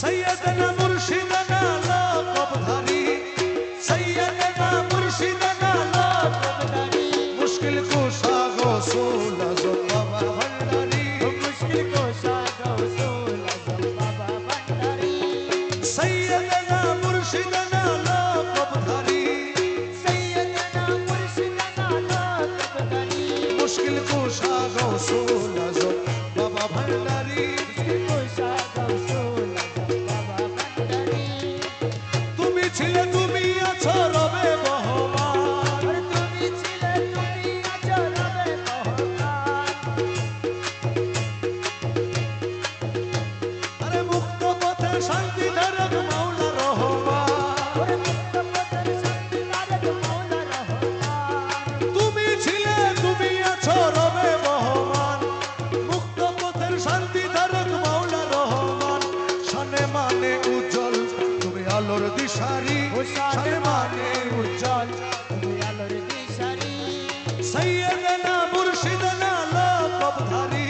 सैयदना मुर्शिदना लक़बधारी, सैयदना मुर्शिदना लक़बधारी, मुश्किल कुशा गौसूल आज़म बाबा भंडारी, मुश्किल कुशा गौसूल आज़म बाबा भंडारी। सैयदना मुर्शिदना लक़बधारी, सैयदना मुर्शिदना लक़बधारी, मुश्किल कुशा गौसूल आज़म बाबा भंडारी, मुश्किल कुशा गौसूल आज़म बाबा भंडारी। তুমি ছিলে তুমি আছো রবে বহমান, তুমি ছিলে তুমি আছো রবে বহমান। আরে মুক্ত পথে শান্তি ধারক মাওলা রহমান, আরে মুক্ত পথে শান্তি ধারক মাওলা রহমান। তুমি ছিলে তুমি আছো রবে বহমান, মুক্ত পথের শান্তি ধারক মাওলা রহমান। শানে মানে উজ্জ্বল তুমি আলোর দিশারি, শানে মানে উজ্জ্বল তুমি আলোর দিশারি। সৈয়দনা মুর্শিদনা লक़বধারী,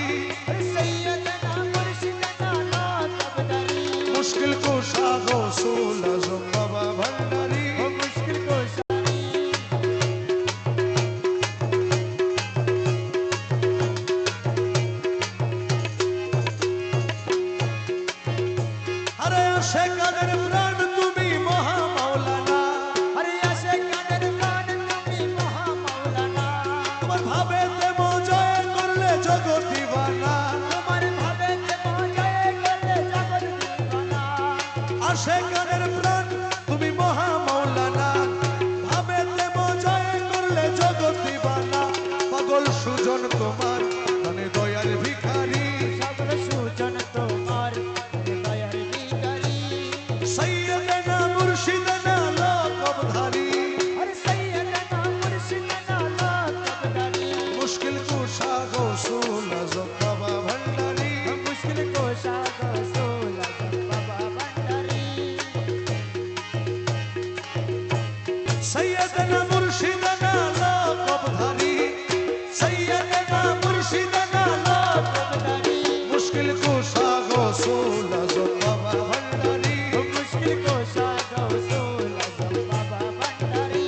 সৈয়দনা মুর্শিদনা লक़বধারী, মুশকিল কুশা গৌসুল আজম বাবা ভন্ডারী, মুশকিল কুশা। আরে আশেকাদের প্রাণ তুমি মহা মাওলানা, আরে আশেকাদের প্রাণ তুমি মহা মাওলানা। তোমার ভাবেতে মজয় করলে জগৎ দিওয়ানা, তোমার ভাবেতে মজয় করলে জগৎ দিওয়ানা। আশেকাদের প্রাণ তুমি মহা মাওলানা, ভাবেতে মজয় করলে জগৎ দিওয়ানা। পাগল সুজন তোমার মানে দয়ার ভিখারি, পাগল সুজন তোমার দয়ার ভিখারি। সৈয়দনা মুর্শিদনা লक़বধারী, আরে সৈয়দনা মুর্শিদনা লक़বধারী, মুশকিল কুশা গৌসুল আজম বাবা ভন্ডারী, মুশকিল কুশা গৌসুল আজম বাবা ভন্ডারী। সৈয়দনা মুর্শিদনা লक़বধারী, সৈয়দনা মুর্শিদনা লक़বধারী, মুশকিল কুশা গৌসুল আজম বাবা ভন্ডারী, মুশকিল কুশা গৌসুল আজম বাবা ভন্ডারী।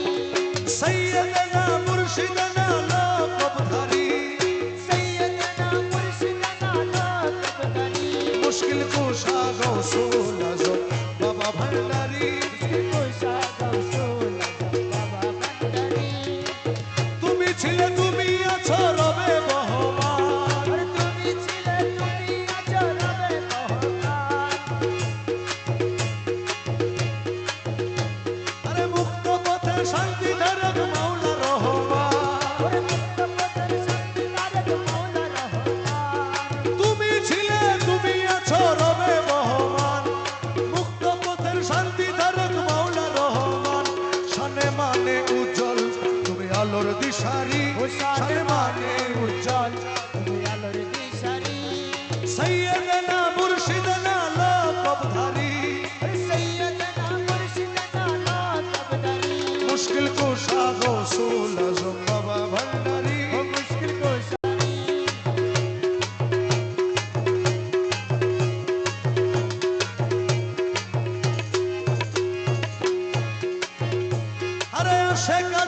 সৈয়দনা মুর্শিদনা লक़বধারী, সৈয়দনা মুর্শিদনা লक़বধারী, মুশকিল কুশা গৌসুল আজম বাবা ভন্ডারী, মুশকিল কুশা গৌসুল আজম বাবা ভন্ডারী। তুমি ছিলে তুমি আছো রবে বহমান, তুমি ছিলে তুমি আছো রবে বহমান। আরে মুক্ত পথে শান্তি ধারক মাওলা রহমান, আরে মুক্ত পথে শান্তি ধারক মাওলা রহমান। তুমি ছিলে তুমি আছো রবে বহমান, মুক্ত পথের শান্তি ধারক মাওলা রহমান। শানে মানে উজ্জ্বল তুমি আলোর দিশারি, শানে মানে উজ্জ্বল তুমি আলোর দিশারি। সৈয়দনা মুর্শিদনা লक़বধারী, সৈয়দনা মুর্শিদনা লक़বধারী, মুশকিল কুশা গৌসুল আজম বাবা ভন্ডারী, মুশকিল কুশা। আরে আশেকা